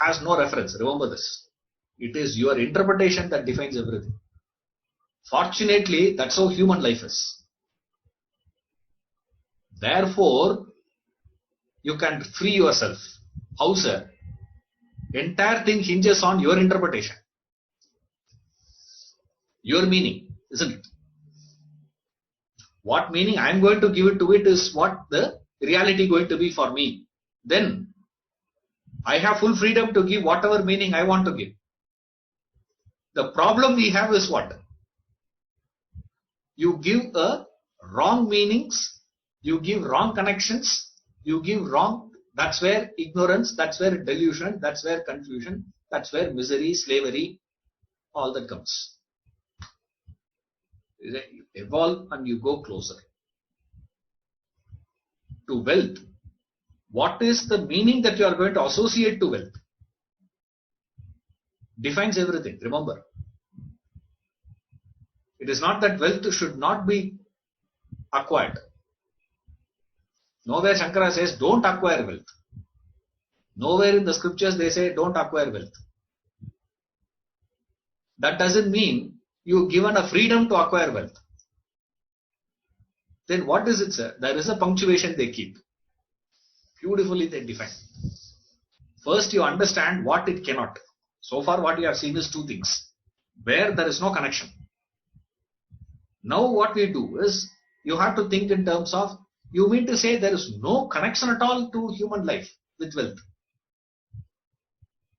has no reference. Remember this. It is your interpretation that defines everything. Fortunately, that's how human life is. Therefore, you can free yourself. How, sir? Entire thing hinges on your interpretation. Your meaning, isn't it? What meaning I am going to give it to it is what the reality going to be for me. Then I have full freedom to give whatever meaning I want to give. The problem we have is what? You give wrong meanings, you give wrong connections, you give wrong, that's where ignorance, that's where delusion, that's where confusion, that's where misery, slavery, all that comes. You evolve and you go closer to wealth. What is the meaning that you are going to associate to wealth? defines everything. Remember, it is not that wealth should not be acquired. Nowhere Shankara says don't acquire wealth. Nowhere in the scriptures they say don't acquire wealth. That doesn't mean you're given a freedom to acquire wealth. Then what is it, sir? There is a punctuation they keep. Beautifully they define. First you understand what it cannot. So far what you have seen is two things. Where there is no connection. Now what we do is, you have to think in terms of, you mean to say there is no connection at all to human life with wealth.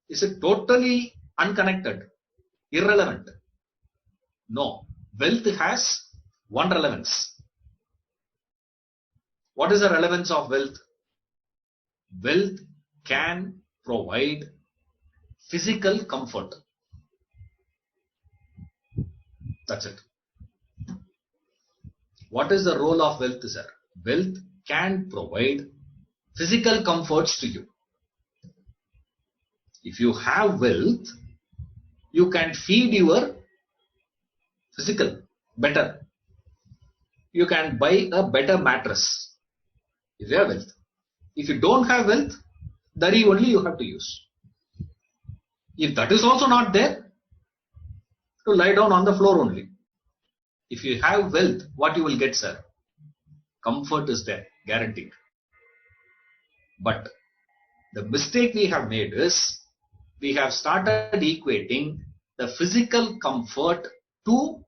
Is it totally unconnected? Irrelevant? No. Wealth has one relevance. What is the relevance of wealth? Wealth can provide physical comfort. That's it. What is the role of wealth, sir? Wealth can provide physical comforts to you. If you have wealth, you can feed your physical better. You can buy a better mattress if you have wealth. If you don't have wealth, dari only you have to use. If that is also not there, to lie down on the floor only. If you have wealth, what you will get, sir? Comfort is there, guaranteed. But the mistake we have made is, we have started equating the physical comfort to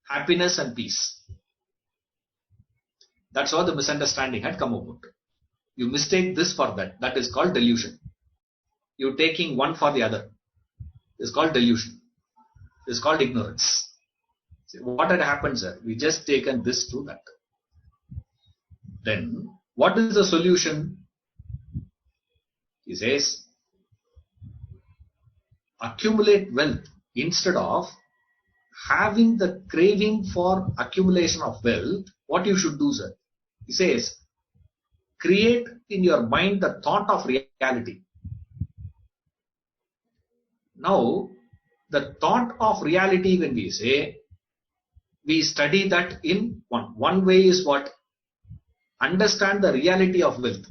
happiness and peace. That's how the misunderstanding had come about. You mistake this for that. That is called delusion. You taking one for the other. It's called delusion. It's called ignorance. See, what had happened, sir? We just taken this to that. Then, what is the solution? He says, accumulate wealth instead of having the craving for accumulation of wealth. What you should do, sir? He says, create in your mind the thought of reality. Now, the thought of reality, when we say, we study that in one way is what? Understand the reality of wealth.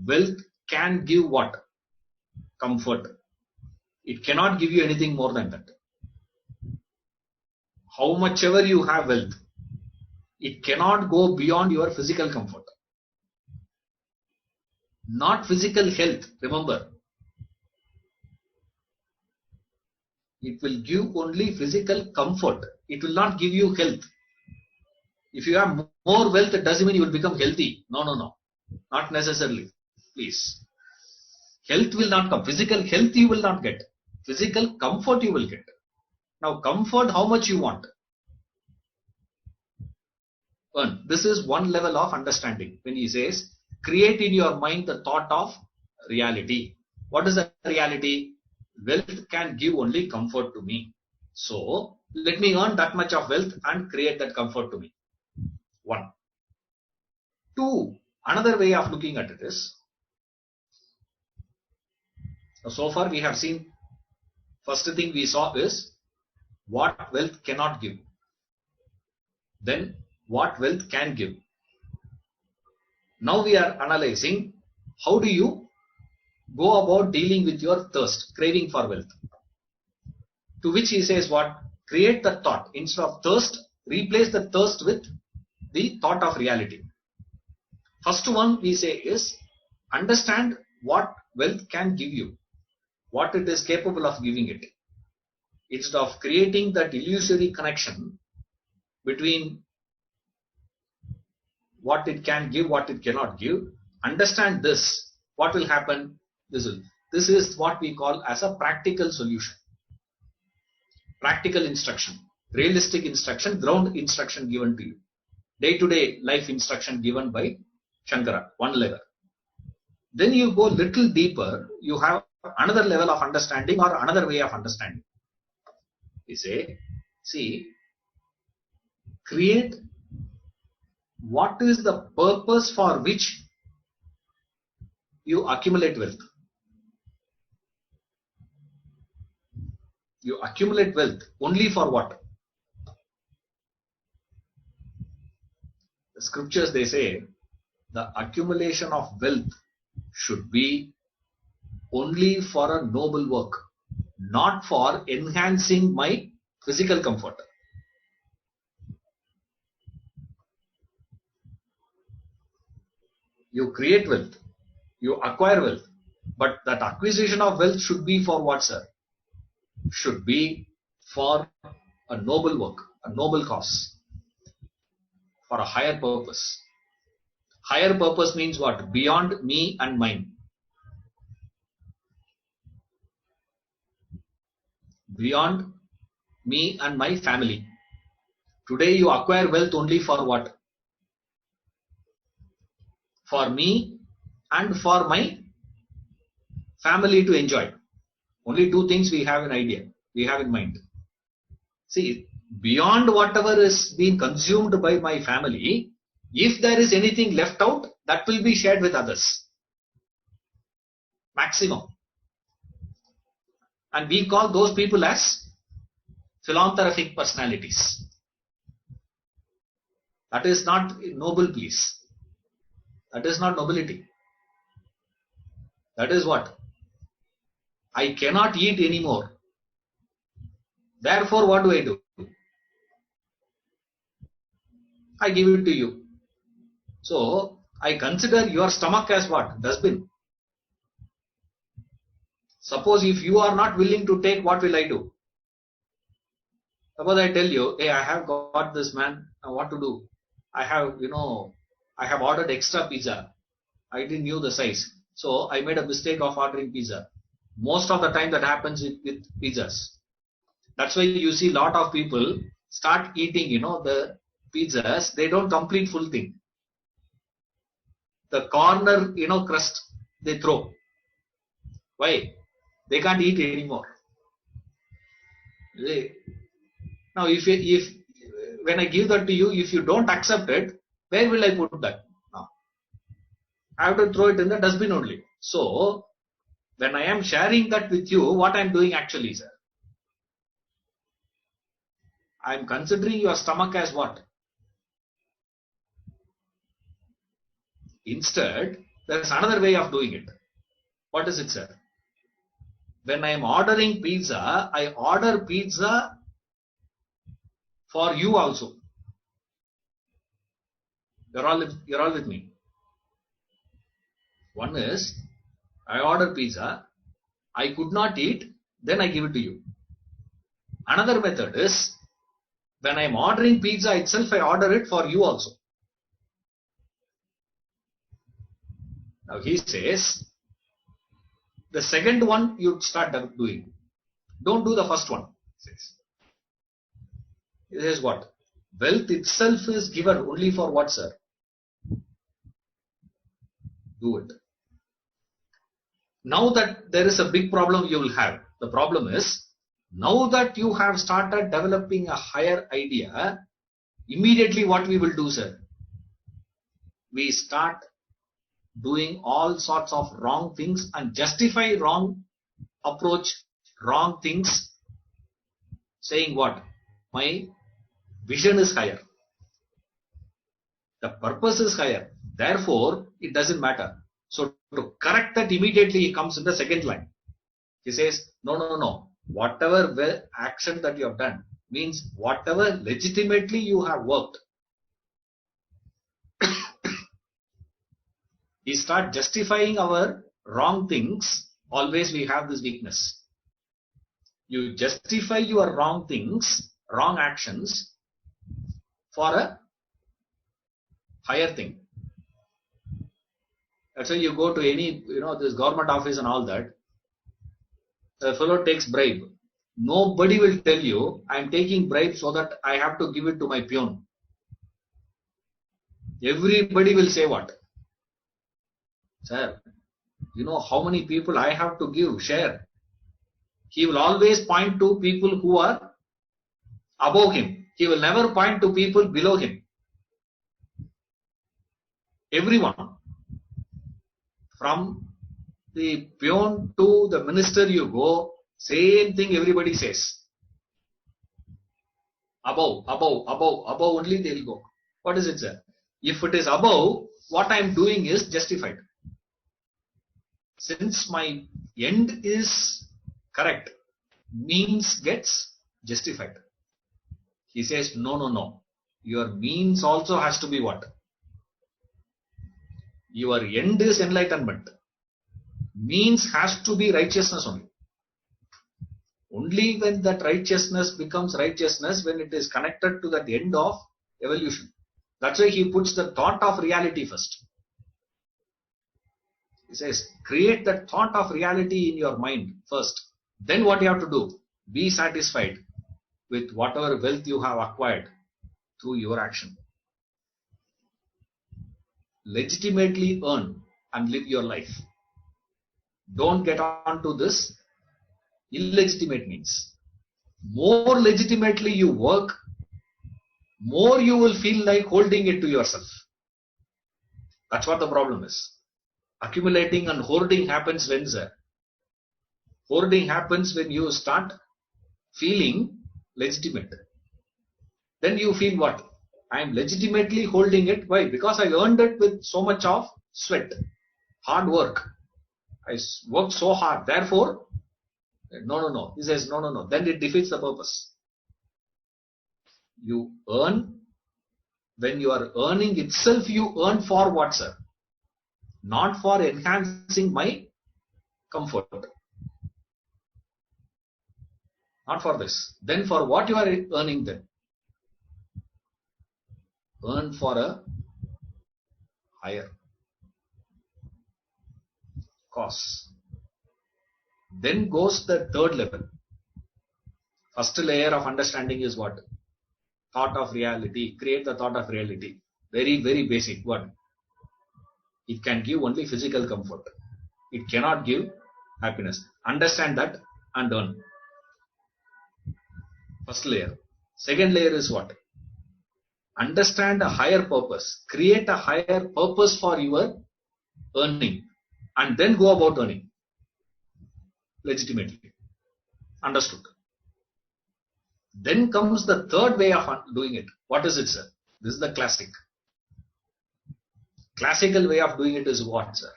Wealth can give what? Comfort. It cannot give you anything more than that. How much ever you have wealth, it cannot go beyond your physical comfort. Not physical health, remember. It will give only physical comfort. It will not give you health. If you have more wealth, it doesn't mean you will become healthy. No. Not necessarily. Please. Health will not come. Physical health you will not get. Physical comfort you will get. Now comfort, how much you want? This is one level of understanding. When he says, create in your mind the thought of reality. What is the reality? Wealth can give only comfort to me. So, let me earn that much of wealth and create that comfort to me. 1. 2. Another way of looking at it is, so far we have seen, first thing we saw is what wealth cannot give. Then what wealth can give. Now we are analyzing how do you go about dealing with your thirst, craving for wealth. To which he says what? Create the thought. Instead of thirst, replace the thirst with the thought of reality. First one we say is, understand what wealth can give you, what it is capable of giving it. Instead of creating that illusory connection between what it can give, what it cannot give, understand this. What will happen? This is what we call as a practical solution. Practical instruction, realistic instruction, ground instruction given to you. Day-to-day life instruction given by Shankara, one level. Then you go little deeper, you have another level of understanding or another way of understanding. You say, see, create what is the purpose for which you accumulate wealth. You accumulate wealth only for what? The scriptures, they say the accumulation of wealth should be only for a noble work, not for enhancing my physical comfort. You create wealth, you acquire wealth, but that acquisition of wealth should be for what, sir? Should be for a noble work, a noble cause, for a higher purpose. Higher purpose means what? Beyond me and mine. Beyond me and my family. Today you acquire wealth only for what? For me and for my family to enjoy. Only two things we have we have in mind. See, beyond whatever is being consumed by my family, if there is anything left out, that will be shared with others. Maximum. And we call those people as philanthropic personalities. That is not noble, please. That is not nobility. That is what? I cannot eat anymore. Therefore, what do? I give it to you. So, I consider your stomach as what? Dustbin. Suppose if you are not willing to take, what will I do? Suppose I tell you, hey, I have got this, man, what to do? I have, I have ordered extra pizza. I didn't know the size. So I made a mistake of ordering pizza. Most of the time that happens with pizzas. That's why you see a lot of people start eating, the pizzas. They don't complete full thing. The corner, crust they throw. Why? They can't eat anymore. Now, if when I give that to you, if you don't accept it, where will I put that? Now, I have to throw it in the dustbin only. So, when I am sharing that with you, what I am doing actually, sir? I am considering your stomach as what? Instead, there is another way of doing it. What is it, sir? When I am ordering pizza, I order pizza for you also. You're all with me. One is, I order pizza, I could not eat, then I give it to you. Another method is, when I am ordering pizza itself, I order it for you also. Now he says, the second one you start doing. Don't do the first one. He says what? Wealth itself is given only for what, sir? Do it. Now that there is a big problem you will have. The problem is, now that you have started developing a higher idea, immediately what we will do, sir? We start doing all sorts of wrong things and justify wrong approach, wrong things, saying what? My vision is higher. The purpose is higher. Therefore, it doesn't matter. So to correct that, immediately he comes in the second line. He says, no. Whatever action that you have done means whatever legitimately you have worked. We start justifying our wrong things. Always we have this weakness. You justify your wrong things, wrong actions for a higher thing. That's why you go to any, this government office and all that. The fellow takes bribe. Nobody will tell you, I am taking bribe so that I have to give it to my peon. Everybody will say what? Sir, you know how many people I have to give, share. He will always point to people who are above him. He will never point to people below him. Everyone. From the peon to the minister you go, Same thing everybody says. Above only they'll go. What is it, sir? If it is above, what I am doing is justified. Since my end is correct, means gets justified. He says, no. Your means also has to be what? Your end is enlightenment. Means has to be righteousness only. Only when that righteousness becomes righteousness, when it is connected to that end of evolution. That's why he puts the thought of reality first. He says, create the thought of reality in your mind first. Then what you have to do? Be satisfied with whatever wealth you have acquired through your action. Legitimately earn and live your life. Don't get on to this illegitimate means. More legitimately you work, more you will feel like holding it to yourself. That's what the problem is. Accumulating and hoarding happens when, sir? Hoarding happens when you start feeling legitimate. Then you feel what? I am legitimately holding it. Why? Because I earned it with so much of sweat, hard work. I worked so hard. Therefore, no. He says, no. Then it defeats the purpose. You earn. When you are earning itself, you earn for what, sir? Not for enhancing my comfort. Not for this. Then for what you are earning then? Earn for a higher cause. Then goes the third level. First layer of understanding is what? Thought of reality. Create the thought of reality. Very, very basic. What? It can give only physical comfort. It cannot give happiness. Understand that and earn. First layer. Second layer is what? Understand a higher purpose. Create a higher purpose for your earning. And then go about earning. Legitimately. Understood. Then comes the third way of doing it. What is it, sir? This is the classic. Classical way of doing it is what, sir?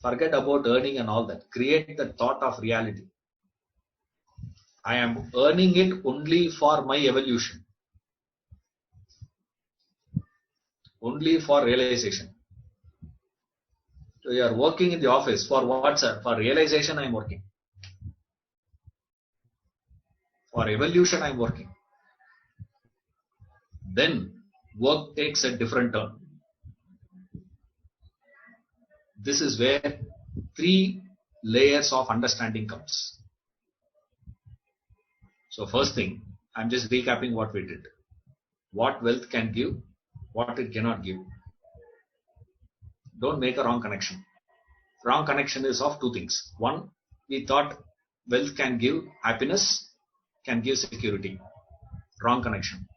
Forget about earning and all that. Create the thought of reality. I am earning it only for my evolution. Only for realization. So you are working in the office. For what, sir? For realization I am working. For evolution I am working. Then work takes a different turn. This is where 3 layers of understanding comes. So first thing, I'm just recapping what we did. What wealth can give, what it cannot give. Don't make a wrong connection. Wrong connection is of 2 things. One, we thought wealth can give happiness, can give security. Wrong connection.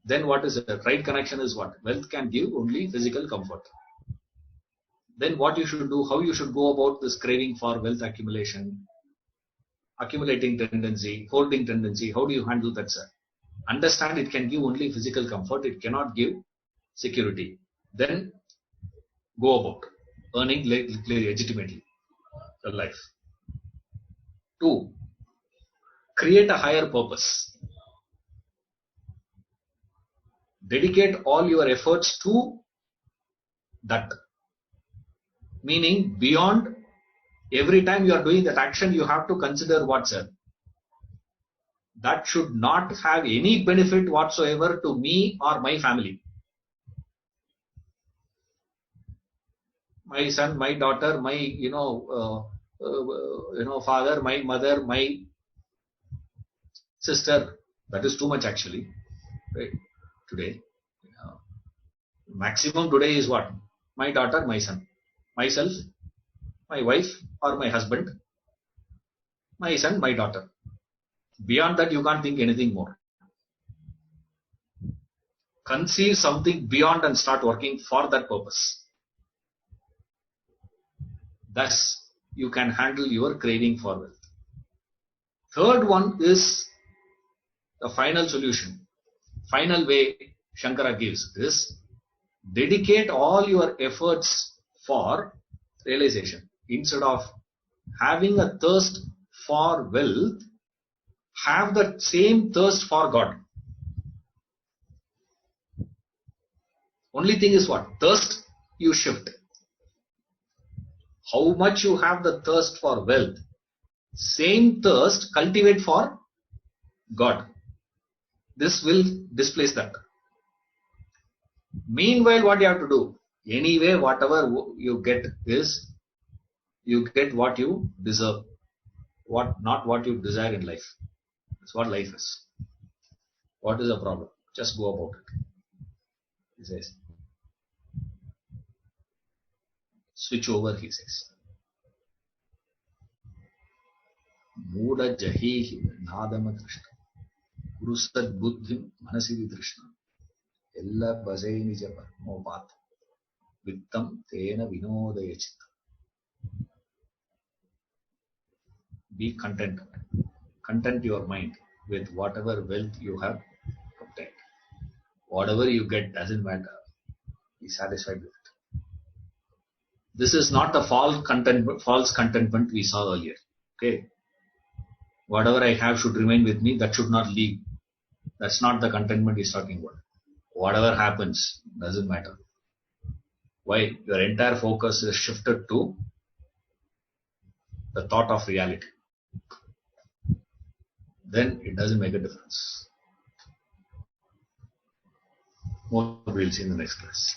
Then what is the right connection is what? Wealth can give only physical comfort. Then what you should do, how you should go about this craving for wealth accumulation, accumulating tendency, hoarding tendency, how do you handle that, sir? Understand it can give only physical comfort, it cannot give security. Then go about earning legitimately your life. 2, create a higher purpose. Dedicate all your efforts to that. Meaning beyond every time you are doing that action, you have to consider what, sir? That should not have any benefit whatsoever to me or my family. My son, my daughter, my father, my mother, my sister. That is too much actually. Right? Today, maximum today is what? My daughter, my son, myself, my wife or my husband, my son, my daughter. Beyond that, you can't think anything more. Conceive something beyond and start working for that purpose. Thus, you can handle your craving for wealth. Third one is the final solution. Final way Shankara gives is dedicate all your efforts for realization. Instead of having a thirst for wealth, have the same thirst for God. Only thing is what? Thirst you shift. How much you have the thirst for wealth, same thirst cultivate for God. This will displace that. Meanwhile, what you have to do? Anyway, whatever you get is, you get what you deserve, not what you desire in life. That's what life is. What is the problem? Just go about it. He says. Switch over, he says. Mooda jahihi nadama drishna. Kurusad buddhim manasidi drishna. Ella bhajai nija parmopat. Vittam tena vinodaya chitta. Be content. Content your mind with whatever wealth you have obtained. Whatever you get doesn't matter. Be satisfied with it. This is not the false contentment we saw earlier. Okay. Whatever I have should remain with me. That should not leave. That's not the contentment he's talking about. Whatever happens doesn't matter. Why? Your entire focus is shifted to the thought of reality. Then it doesn't make a difference. More we'll see in the next class.